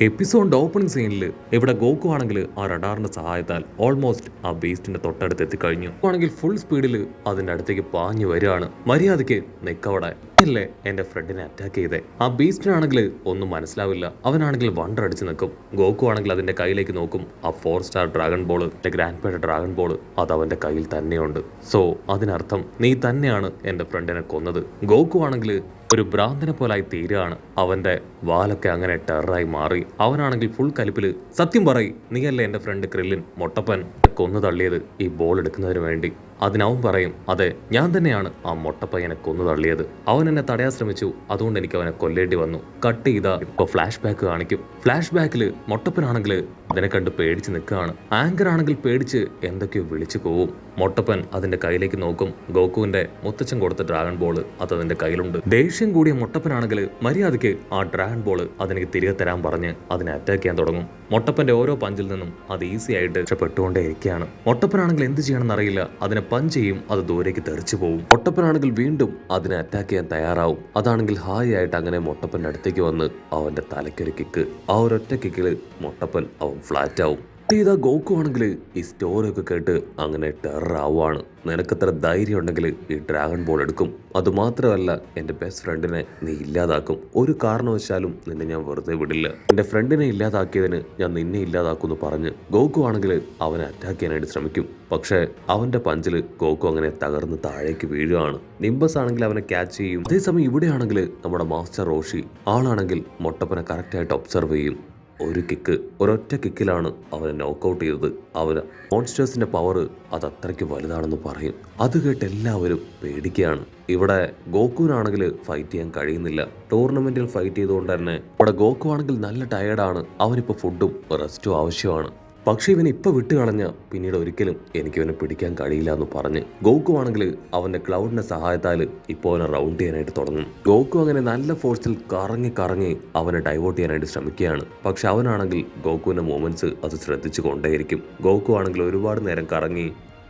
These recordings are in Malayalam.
എപ്പിസോഡിന്റെ ഓപ്പണിംഗ് സീനിൽ ഇവിടെ ഗോക്കു ആണെങ്കിൽ ആ റഡാറിന്റെ സഹായത്താൽ ഓൾമോസ്റ്റ് ആ ബീസ്റ്റിന്റെ തൊട്ടടുത്ത് എത്തിക്കഴിഞ്ഞു. ആണെങ്കിൽ ഫുൾ സ്പീഡിൽ അതിന്റെ അടുത്തേക്ക് പാഞ്ഞു വരികയാണ്. മര്യാദയ്ക്ക് നിക്കവിടെ അല്ലേ എന്റെ ഫ്രണ്ടിനെ അറ്റാക്ക് ചെയ്തേ. ആ ബീസ്റ്റിനാണെങ്കിൽ ഒന്നും മനസ്സിലാവില്ല. അവനാണെങ്കിൽ വണ്ടർ അടിച്ച് നിൽക്കും. ഗോക്കു ആണെങ്കിൽ അതിന്റെ കയ്യിലേക്ക് നോക്കും. ആ 4 സ്റ്റാർ ഡ്രാഗൺ ബോൾ, ഗ്രാൻഡ് പേയുടെ ഡ്രാഗൺ ബോൾ അത് അവന്റെ കയ്യിൽ തന്നെയുണ്ട്. സോ അതിനർത്ഥം നീ തന്നെയാണ് എന്റെ ഫ്രണ്ടിനെ കൊന്നത്. ഗോക്കു ആണെങ്കിൽ ഒരു ഭ്രാന്തനെ പോലായി തീരുകയാണ്. അവന്റെ വാലൊക്കെ അങ്ങനെ ടെററായി മാറി. അവനാണെങ്കിൽ ഫുൾ കലിപ്പില് സത്യം പറയും, നീയല്ലേ എന്റെ ഫ്രണ്ട് ക്രില്ലിൻ മൊട്ടപ്പൻ കൊന്നു തള്ളിയത് ഈ ബോൾ എടുക്കുന്നതിന് വേണ്ടി. അതിനവൻ പറയും, അതെ ഞാൻ തന്നെയാണ് ആ മൊട്ടപ്പയ്യനെ കൊന്നു തള്ളിയത്. അവൻ എന്നെ തടയാൻ ശ്രമിച്ചു, അതുകൊണ്ട് എനിക്ക് അവനെ കൊല്ലേണ്ടി വന്നു. കട്ട് ചെയ്താ ഇപ്പൊ ഫ്ലാഷ് ബാക്ക് കാണിക്കും. ഫ്ലാഷ് ബാക്കില് മൊട്ടപ്പനാണെങ്കിൽ അതിനെ കണ്ട് പേടിച്ച് നിൽക്കുകയാണ്. ആങ്കർ ആണെങ്കിൽ പേടിച്ച് എന്തൊക്കെയോ വിളിച്ചു പോവും. മൊട്ടപ്പൻ അതിന്റെ കയ്യിലേക്ക് നോക്കും. ഗോകുവിന്റെ മുത്തച്ഛൻ കൊടുത്ത ഡ്രാഗൺ ബോൾ അത് അതിന്റെ കയ്യിലുണ്ട്. ദേഷ്യം കൂടിയ മൊട്ടപ്പനാണെങ്കിൽ മര്യാദയ്ക്ക് ആ ഡ്രാഗൺ ബോൾ അതിനെനിക്ക് തിരികെ തരാൻ പറഞ്ഞ് അതിനെ അറ്റാക്ക് ചെയ്യാൻ തുടങ്ങും. മൊട്ടപ്പന്റെ ഓരോ പഞ്ചിൽ നിന്നും അത് ഈസി ആയിട്ട് രക്ഷപ്പെട്ടുകൊണ്ടേ ഇരിക്കുകയാണ്. മൊട്ടപ്പനാണെങ്കിൽ എന്ത് ചെയ്യണമെന്ന് അറിയില്ല. അതിനെ പഞ്ച് ചെയ്യും, അത് ദൂരേക്ക് തെറിച്ചു പോകും. മൊട്ടപ്പനാണെങ്കിൽ വീണ്ടും അതിനെ അറ്റാക്ക് ചെയ്യാൻ തയ്യാറാവും. അതാണെങ്കിൽ ഹായ് ആയിട്ട് അങ്ങനെ മൊട്ടപ്പന്റെ അടുത്തേക്ക് വന്ന് അവന്റെ തലയ്ക്കൊരു കിക്ക്. ആ ഒരൊറ്റ കിക്കില് മൊട്ടപ്പൻ അവൻ ഫ്ലാറ്റ് ആവും. ഇതാ ഗോക്കു ആണെങ്കിൽ ഈ സ്റ്റോറിയൊക്കെ കേട്ട് അങ്ങനെ ടെറർ ആവുകയാണ്. നിനക്കത്ര ധൈര്യം ഉണ്ടെങ്കിൽ ഈ ഡ്രാഗൺ ബോൾ എടുക്കും. അതുമാത്രമല്ല എൻ്റെ ബെസ്റ്റ് ഫ്രണ്ടിനെ നീ ഇല്ലാതാക്കും. ഒരു കാരണവശാലും നിന്നെ ഞാൻ വെറുതെ വിടില്ല. എൻ്റെ ഫ്രണ്ടിനെ ഇല്ലാതാക്കിയതിന് ഞാൻ നിന്നെ ഇല്ലാതാക്കുമെന്ന് പറഞ്ഞ് ഗോക്കു ആണെങ്കിൽ അവനെ അറ്റാക്ക് ചെയ്യാനായിട്ട് ശ്രമിക്കും. പക്ഷേ അവന്റെ പഞ്ചിൽ ഗോക്കു അങ്ങനെ തകർന്ന് താഴേക്ക് വീഴുകയാണ്. നിംബസ് ആണെങ്കിൽ അവനെ ക്യാച്ച് ചെയ്യും. അതേസമയം ഇവിടെയാണെങ്കിൽ നമ്മുടെ മാസ്റ്റർ റോഷി ആളാണെങ്കിൽ മൊട്ടപ്പനെ കറക്റ്റായിട്ട് ഒബ്സർവ് ചെയ്യും. ഒരു കിക്ക്, ഒരൊറ്റ കിക്കിലാണ് അവനെ നോക്കൗട്ട് ചെയ്തത്. അവന് മോൺസ്റ്റേഴ്സിന്റെ പവർ അത് അത്രയ്ക്ക് വലുതാണെന്ന് പറയും. അത് കേട്ട് എല്ലാവരും പേടിക്കുകയാണ്. ഇവിടെ ഗോകുവിനാണെങ്കിൽ ഫൈറ്റ് ചെയ്യാൻ കഴിയുന്നില്ല. ടൂർണമെന്റിൽ ഫൈറ്റ് ചെയ്തുകൊണ്ട് തന്നെ ഇവിടെ ഗോകു ആണെങ്കിൽ നല്ല ടയേർഡാണ്. അവനിപ്പോൾ ഫുഡും റെസ്റ്റും ആവശ്യമാണ്. പക്ഷെ ഇവൻ ഇപ്പൊ വിട്ടുകളഞ്ഞ പിന്നീട് ഒരിക്കലും എനിക്ക് ഇവനെ പിടിക്കാൻ കഴിയില്ല എന്ന് പറഞ്ഞ് ഗോകു ആണെങ്കിൽ അവന്റെ ക്ലൗഡിന്റെ സഹായത്താൽ ഇപ്പോൾ അവനെ റൗണ്ട് ചെയ്യാനായിട്ട് തുടങ്ങും. ഗോകു അങ്ങനെ നല്ല ഫോഴ്സിൽ കറങ്ങി കറങ്ങി അവനെ ഡൈവേർട്ട് ചെയ്യാനായിട്ട് ശ്രമിക്കുകയാണ്. പക്ഷെ അവനാണെങ്കിൽ ഗോകുവിന്റെ മൂവ്മെന്റ്സ് അത് ശ്രദ്ധിച്ചു കൊണ്ടേയിരിക്കും. ഗോകു ആണെങ്കിൽ ഒരുപാട് നേരം കറങ്ങി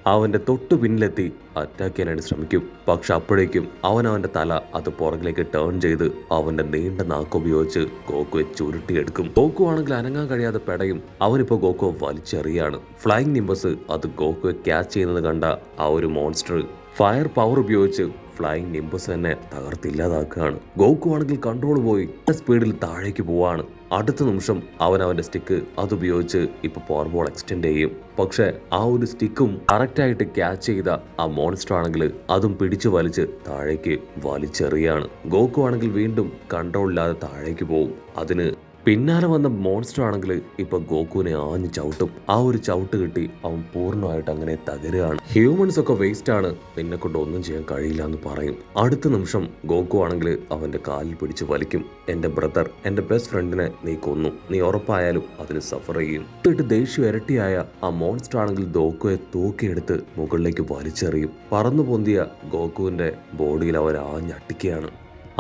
അവന്റെ തൊട്ടു പിന്നിലെത്തി അറ്റാക്ക് ചെയ്യാനായിട്ട് ശ്രമിക്കും. പക്ഷെ അപ്പോഴേക്കും അവന്റെ തല അത് പുറകിലേക്ക് ടേൺ ചെയ്ത് അവന്റെ നീണ്ട നാക്കുപയോഗിച്ച് ഗോകുവെ ചുരുട്ടിയെടുക്കും. ഗോകു ആണെങ്കിൽ അനങ്ങാൻ കഴിയാതെ പെടയും. അവനിപ്പോ ഗോകുവെ വലിച്ചെറിയാണ്. ഫ്ലൈയിങ് നിംബസ് അത് ഗോകുവെ ക്യാച്ച് ചെയ്യുന്നത് കണ്ട ആ ഒരു മോൺസ്റ്റർ ഫയർ പവർ ഉപയോഗിച്ച് ഫ്ലൈയിങ് നിംബസ് തന്നെ തകർത്തില്ലാതാക്കുകയാണ്. ഗോകു ആണെങ്കിൽ കൺട്രോൾ പോയി സ്പീഡിൽ താഴേക്ക് പോവാണ്. അടുത്ത നിമിഷം അവന്റെ സ്റ്റിക്ക് അതുപയോഗിച്ച് ഇപ്പൊ പവർ ബോൾ എക്സ്റ്റെൻഡ് ചെയ്യും. പക്ഷെ ആ ഒരു സ്റ്റിക്കും കറക്റ്റായിട്ട് ക്യാച്ച് ചെയ്ത ആ മോൺസ്റ്റർ ആണെങ്കിൽ അതും പിടിച്ചു വലിച്ച് താഴേക്ക് വലിച്ചെറിയാണ്. ഗോകു ആണെങ്കിൽ വീണ്ടും കൺട്രോൾ ഇല്ലാതെ താഴേക്ക് പോവും. അതിന് പിന്നാലെ വന്ന മോൺസ്റ്റർ ആണെങ്കിൽ ഇപ്പൊ ഗോകുവിനെ ആഞ്ഞു ചവിട്ടും. ആ ഒരു ചവിട്ട് കിട്ടി അവൻ പൂർണ്ണമായിട്ട് അങ്ങനെ തകരുകയാണ്. ഹ്യൂമൻസ് ഒക്കെ വേസ്റ്റ് ആണ്, നിന്നെ കൊണ്ട് ഒന്നും ചെയ്യാൻ കഴിയില്ല എന്ന് പറയും. അടുത്ത നിമിഷം ഗോകു ആണെങ്കിൽ അവന്റെ കാലിൽ പിടിച്ച് വലിക്കും. എന്റെ ബ്രദർ, എന്റെ ബെസ്റ്റ് ഫ്രണ്ടിനെ നീ കൊന്നു, നീ ഉറപ്പായാലും അതിന് സഫർ ചെയ്യും. എന്നിട്ട് ദേഷ്യം ഇരട്ടിയായ ആ മോൺസ്റ്റർ ആണെങ്കിൽ ഗോകുവെ തൂക്കിയെടുത്ത് മുകളിലേക്ക് വലിച്ചെറിയും. പറന്നു പൊന്തിയ ഗോകുവിന്റെ ബോഡിയിൽ അവർ ആഞ്ഞടിക്കുകയാണ്.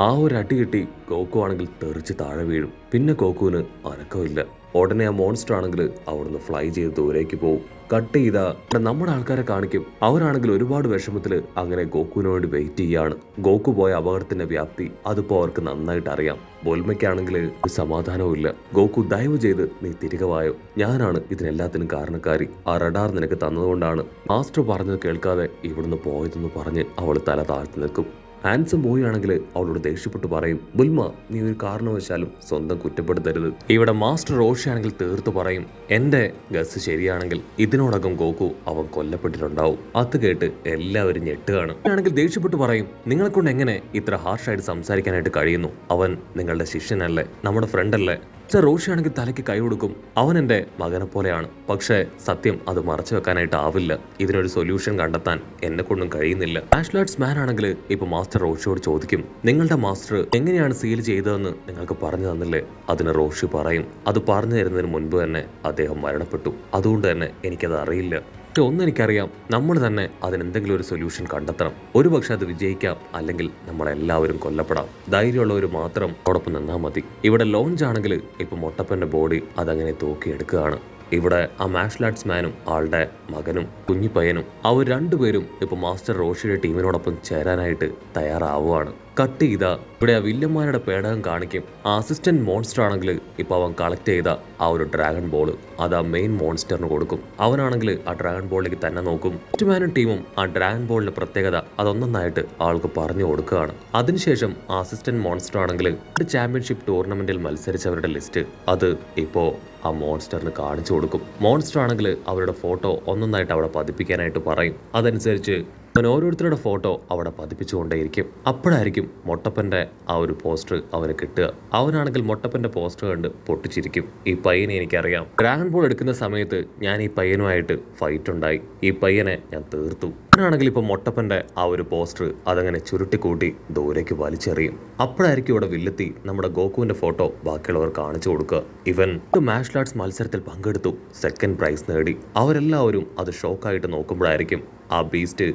ആ ഒരു അടി കിട്ടി ഗോകു ആണെങ്കിൽ തെറിച്ച് താഴെ വീഴും. പിന്നെ ഗോകുവിന് അനക്കമില്ല. ഉടനെ ആ മോൺസ്റ്റർ ആണെങ്കിൽ അവിടുന്ന് ഫ്ലൈ ചെയ്ത് ദൂരേക്ക് പോകും. കട്ട് ചെയ്താ നമ്മുടെ ആൾക്കാരെ കാണിക്കും. അവരാണെങ്കിൽ ഒരുപാട് വിഷമത്തില് അങ്ങനെ ഗോകുവിന് വേണ്ടി വെയിറ്റ് ചെയ്യാണ്. ഗോകു പോയ അപകടത്തിന്റെ വ്യാപ്തി അതിപ്പോ അവർക്ക് നന്നായിട്ട് അറിയാം. ബോൽമയ്ക്കാണെങ്കിൽ ഒരു സമാധാനവും ഇല്ല. ഗോകു ദയവ് ചെയ്ത് നീ തിരികെ വായോ, ഞാനാണ് ഇതിനെല്ലാത്തിനും കാരണക്കാരി. ആ റഡാർ നിനക്ക് തന്നതുകൊണ്ടാണ് മാസ്റ്റർ പറഞ്ഞത് കേൾക്കാതെ ഇവിടുന്ന് പോയതെന്ന് പറഞ്ഞ് അവൾ തല താഴ്ത്തി നിൽക്കും. ഹാൻസം ബോയ് ആണെങ്കിൽ അവളോട് ദേഷ്യപ്പെട്ട് പറയും, ബുൽമ നീ ഒരു കാരണവശാലും സ്വന്തം കുറ്റപ്പെടുത്തരുത്. ഇവിടെ മാസ്റ്റർ റോഷി ആണെങ്കിൽ തീർത്തു പറയും, എന്റെ ഗസ് ശരിയാണെങ്കിൽ ഇതിനോടകം ഗോകു അവൻ കൊല്ലപ്പെട്ടിട്ടുണ്ടാവും. അത് കേട്ട് എല്ലാവരും ഞെട്ടുകയാണ്. ആണെങ്കിൽ ദേഷ്യപ്പെട്ട് പറയും, നിങ്ങളെ കൊണ്ട് എങ്ങനെ ഇത്ര ഹാർഷായിട്ട് സംസാരിക്കാനായിട്ട് കഴിയുന്നു? അവൻ നിങ്ങളുടെ ശിഷ്യനല്ലേ, നമ്മുടെ ഫ്രണ്ടല്ലേ? റോഷി ആണെങ്കിൽ തലയ്ക്ക് കൈ കൊടുക്കും. അവൻ എൻ്റെ മകനെ പോലെയാണ്. പക്ഷേ സത്യം അത് മറച്ചു വെക്കാനായിട്ട് ആവില്ല. ഇതിനൊരു സൊല്യൂഷൻ കണ്ടെത്താൻ എന്നെ കൊണ്ടും കഴിയുന്നില്ല. മാർഷൽ മാൻ ആണെങ്കിൽ ഇപ്പൊ മാസ്റ്റർ റോഷിയോട് ചോദിക്കും, നിങ്ങളുടെ മാസ്റ്റർ എങ്ങനെയാണ് സീൽ ചെയ്തതെന്ന് നിങ്ങൾക്ക് പറഞ്ഞു തന്നില്ലേ? അതിന് റോഷി പറയും, അത് പറഞ്ഞു തരുന്നതിന് മുൻപ് തന്നെ അദ്ദേഹം മരണപ്പെട്ടു, അതുകൊണ്ട് തന്നെ എനിക്കത് അറിയില്ല. പക്ഷെ ഒന്നെനിക്കറിയാം, നമ്മൾ തന്നെ അതിനെന്തെങ്കിലും ഒരു സൊല്യൂഷൻ കണ്ടെത്തണം. ഒരു പക്ഷെ അത് വിജയിക്കാം, അല്ലെങ്കിൽ നമ്മളെല്ലാവരും കൊല്ലപ്പെടാം. ധൈര്യമുള്ളവർ മാത്രം അതോടൊപ്പം നിന്നാൽ മതി. ഇവിടെ ലോഞ്ച് ആണെങ്കിൽ ഇപ്പൊ മൊട്ടപ്പന്റെ ബോഡി അതങ്ങനെ തൂക്കിയെടുക്കുകയാണ്. ഇവിടെ ആ മാർഷൽ ആർട്സ് മാനും ആളുടെ മകനും കുഞ്ഞിപ്പയ്യനും അവർ രണ്ടുപേരും ഇപ്പൊ മാസ്റ്റർ റോഷിയുടെ ടീമിനോടൊപ്പം ചേരാനായിട്ട് തയ്യാറാവുകയാണ്. കട്ട് ചെയ്ത ഇവിടെ ആ വില്ലന്മാരുടെ പേടകം കാണിക്കും. ആ അസിസ്റ്റന്റ് മോൺസ്റ്റർ ആണെങ്കിൽ ഇപ്പൊ അവൻ കളക്ട് ചെയ്ത ആ ഒരു ഡ്രാഗൺ ബോൾ അത് ആ മെയിൻ മോൺസ്റ്ററിന് കൊടുക്കും. അവനാണെങ്കിൽ ആ ഡ്രാഗൺ ബോളിലേക്ക് തന്നെ നോക്കും. ബാറ്റ്മാനും ടീമും ആ ഡ്രാഗൺ ബോളിന്റെ പ്രത്യേകത അതൊന്നായിട്ട് ആൾക്ക് പറഞ്ഞു കൊടുക്കുകയാണ്. അതിനുശേഷം ആ അസിസ്റ്റന്റ് മോൺസ്റ്റർ ആണെങ്കിൽ ഒരു ചാമ്പ്യൻഷിപ്പ് ടൂർണമെന്റിൽ മത്സരിച്ചവരുടെ ലിസ്റ്റ് അത് ഇപ്പോ ആ മോൺസ്റ്ററിന് കാണിച്ചു കൊടുക്കും. മോൺസ്റ്റർ ആണെങ്കിൽ അവരുടെ ഫോട്ടോ ഒന്നൊന്നായിട്ട് അവിടെ പതിപ്പിക്കാനായിട്ട് പറയും. അതനുസരിച്ച് അവൻ ഓരോരുത്തരുടെ ഫോട്ടോ അവിടെ പതിപ്പിച്ചുകൊണ്ടേയിരിക്കും. അപ്പോഴായിരിക്കും മൊട്ടപ്പന്റെ ആ ഒരു പോസ്റ്റർ അവന് കിട്ടുക. അവനാണെങ്കിൽ മൊട്ടപ്പന്റെ പോസ്റ്റർ കണ്ട് പൊട്ടിച്ചിരിക്കും. ഈ പയ്യനെ എനിക്കറിയാം. ഡ്രാഗൺ ബോൾ എടുക്കുന്ന സമയത്ത് ഞാൻ ഈ പയ്യനുമായിട്ട് ഫൈറ്റ് ഉണ്ടായി. ഈ പയ്യനെ ഞാൻ തീർത്തു. അവനാണെങ്കിൽ ഇപ്പൊ മൊട്ടപ്പന്റെ ആ ഒരു പോസ്റ്റർ അതങ്ങനെ ചുരുട്ടിക്കൂട്ടി ദൂരേക്ക് വലിച്ചെറിയും. അപ്പോഴായിരിക്കും ഇവിടെ വില്ലെത്തി നമ്മുടെ ഗോകുവിന്റെ ഫോട്ടോ ബാക്കിയുള്ളവർ കാണിച്ചു കൊടുക്കുക. ഇവൻ മാർഷൽ ആർട്സ് മത്സരത്തിൽ പങ്കെടുത്തു, സെക്കൻഡ് പ്രൈസ് നേടി. അവരെല്ലാവരും അത് ഷോക്കായിട്ട് നോക്കുമ്പോഴായിരിക്കും ആ ബീസ്റ്റ്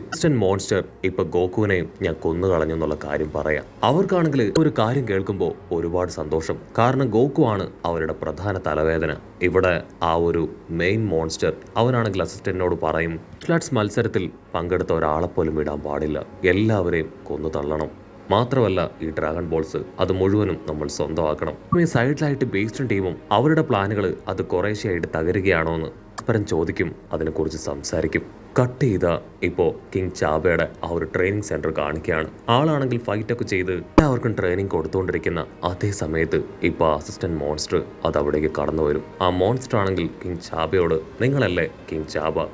മോൺസ്റ്റർ ഇപ്പൊ ഗോകുവിനെയും ഞാൻ കൊന്നു കളഞ്ഞു എന്നുള്ള കാര്യം പറയാം. അവർക്കാണെങ്കിൽ ഒരു കാര്യം കേൾക്കുമ്പോൾ ഒരുപാട് സന്തോഷം. കാരണം ഗോകു ആണ് അവരുടെ പ്രധാന തലവേദന. ഇവിടെ ആ ഒരു മെയിൻ മോൺസ്റ്റർ അവനാണെങ്കിൽ അസിസ്റ്റന്റിനോട് പറയും, മാർഷൽ മത്സരത്തിൽ പങ്കെടുത്ത ഒരാളെ പോലും വിടാൻ പാടില്ല, എല്ലാവരെയും കൊന്നു തള്ളണം. മാത്രമല്ല ഈ ഡ്രാഗൺ ബോൾസ് അത് മുഴുവനും നമ്മൾ സ്വന്തമാക്കണം. ഈ സൈഡിലായിട്ട് ബീസ്റ്റും ടീമും അവരുടെ പ്ലാനുകൾ അത് കുറേശ്ശെയായിട്ട് തകരുകയാണോ എന്ന് പരസ്പരം ചോദിക്കും. അതിനെക്കുറിച്ച് സംസാരിക്കും. കട്ട് ചെയ്ത ഇപ്പോൾ കിങ് ചാബയുടെ ആ ഒരു ട്രെയിനിങ് സെന്റർ കാണിക്കുകയാണ്. ആളാണെങ്കിൽ ഫൈറ്റ് ഒക്കെ ചെയ്ത് എല്ലാവർക്കും ട്രെയിനിങ് കൊടുത്തുകൊണ്ടിരിക്കുന്ന അതേ സമയത്ത് ഇപ്പോൾ അസിസ്റ്റന്റ് മോൺസ്റ്റർ അത് അവിടേക്ക് കടന്നു വരും. ആ മോൺസ്റ്റർ ആണെങ്കിൽ കിങ് ചാബയോട്, നിങ്ങളല്ലേ കിങ് ചാബ,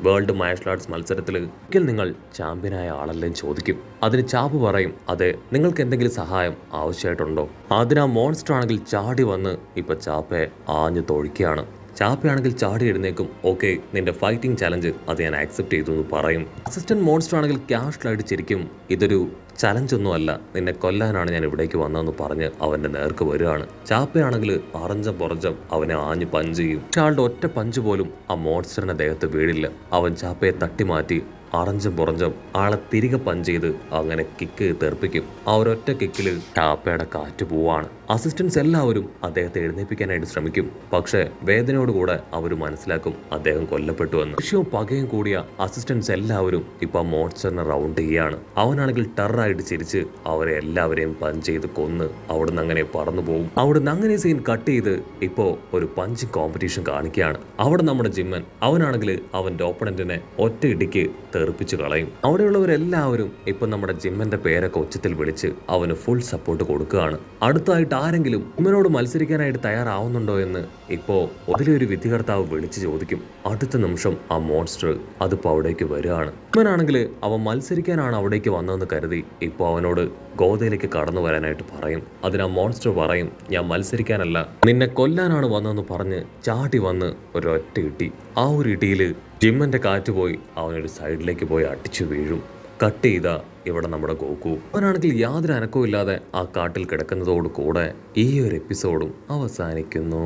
വേൾഡ് മാർഷൽ ആർട്സ് മത്സരത്തിൽ ഒരിക്കൽ നിങ്ങൾ ചാമ്പ്യനായ ആളല്ലേന്ന് ചോദിക്കും. അതിന് ചാബ് പറയും, അതെ, നിങ്ങൾക്ക് എന്തെങ്കിലും സഹായം ആവശ്യമായിട്ടുണ്ടോ? അതിന് ആ മോൺസ്റ്റർ ആണെങ്കിൽ ചാടി വന്ന് ഇപ്പൊ ചാപ്പയെ ആഞ്ഞു തൊഴിക്കുകയാണ്. ചാപ്പയാണെങ്കിൽ ചാടി എഴുന്നേക്കും. ഓക്കെ, നിന്റെ ഫൈറ്റിംഗ് ചലഞ്ച് അത് ഞാൻ ആക്സെപ്റ്റ് ചെയ്തു എന്ന് പറയും. അസിസ്റ്റന്റ് മോൺസ്റ്റർ ആണെങ്കിൽ ക്യാഷ്വലായിട്ട് ചിരിക്കും. ഇതൊരു ചലഞ്ച് ഒന്നുമല്ല, നിന്നെ കൊല്ലാനാണ് ഞാൻ ഇവിടേക്ക് വന്നതെന്ന് പറഞ്ഞ് അവന്റെ നേർക്ക് വരികയാണ്. ചാപ്പയാണെങ്കിൽ അറഞ്ചം പുറഞ്ചം അവനെ ആഞ്ഞു പഞ്ച് ചെയ്യും. പക്ഷെ ആളുടെ ഒറ്റ പഞ്ച് പോലും ആ മോൺസ്റ്ററിന്റെ ദേഹത്ത് വീഴില്ല. അവൻ ചാപ്പയെ തട്ടിമാറ്റി അറഞ്ചം പുറഞ്ചം ആളെ തിരികെ പഞ്ച് ചെയ്ത് അങ്ങനെ കിക്ക് തെറിപ്പിക്കും. ആ ഒരൊറ്റ കിക്കില് ചാപ്പയുടെ കാറ്റ് പോവാണ്. അസിസ്റ്റൻസ് എല്ലാവരും അദ്ദേഹത്തെ എഴുന്നേൽപ്പിക്കാനായിട്ട് ശ്രമിക്കും. പക്ഷേ വേദനയോടുകൂടെ അവർ മനസ്സിലാക്കും അദ്ദേഹം കൊല്ലപ്പെട്ടുവെന്ന്. ദേഷ്യവും പകയും കൂടിയ അസിസ്റ്റൻസ് എല്ലാവരും ഇപ്പൊ മോൺസ്റ്ററിനെ റൗണ്ട് ചെയ്യുകയാണ്. അവനാണെങ്കിൽ ടെററായിട്ട് ചിരിച്ച് അവരെ എല്ലാവരെയും പഞ്ച് ചെയ്ത് കൊന്ന് അവിടുന്ന് അങ്ങനെ പറന്നു പോകും. അവിടുന്ന് അങ്ങനെ സീൻ കട്ട് ചെയ്ത് ഇപ്പോ ഒരു പഞ്ചിങ് കോമ്പറ്റീഷൻ കാണിക്കുകയാണ്. അവിടെ നമ്മുടെ ജിമ്മൻ അവനാണെങ്കിൽ അവന്റെ ഓപ്പണന്റിനെ ഒറ്റ ഇടിക്ക് തെറിപ്പിച്ച് കളയും. അവിടെയുള്ളവരെല്ലാവരും ഇപ്പൊ നമ്മുടെ ജിമ്മന്റെ പേരൊക്കെ ഉച്ചത്തിൽ വിളിച്ച് അവന് ഫുൾ സപ്പോർട്ട് കൊടുക്കുകയാണ്. അടുത്തായിട്ട് ആരെങ്കിലും ജിമ്മനോട് മത്സരിക്കാനായിട്ട് തയ്യാറാവുന്നുണ്ടോ എന്ന് ഇപ്പോ അതിലൊരു വിധികർത്താവ് വിളിച്ചു ചോദിക്കും. അടുത്ത നിമിഷം ആ മോൺസ്റ്റർ അതിപ്പോ അവിടേക്ക് വരികയാണ്. ജിമ്മനാണെങ്കിൽ അവൻ മത്സരിക്കാനാണ് അവിടേക്ക് വന്നതെന്ന് കരുതി ഇപ്പൊ അവനോട് ഗോതയിലേക്ക് കടന്നു വരാനായിട്ട് പറയും. അതിന് ആ മോൺസ്റ്റർ പറയും, ഞാൻ മത്സരിക്കാനല്ല, നിന്നെ കൊല്ലാനാണ് വന്നതെന്ന് പറഞ്ഞ് ചാടി വന്ന് ഒരൊറ്റ ഇട്ടി. ആ ഒരു ഇടിയിൽ ജിമ്മന്റെ കാറ്റ് പോയി അവനൊരു സൈഡിലേക്ക് പോയി അടിച്ചു വീഴും. കട്ട് ചെയ്ത ഇവിടെ നമ്മുടെ ഗോകു അവനാണെങ്കിൽ യാതൊരു അനക്കവും ഇല്ലാതെ ആ കാട്ടിൽ കിടക്കുന്നതോടു കൂടെ ഈ ഒരു എപ്പിസോഡും അവസാനിക്കുന്നു.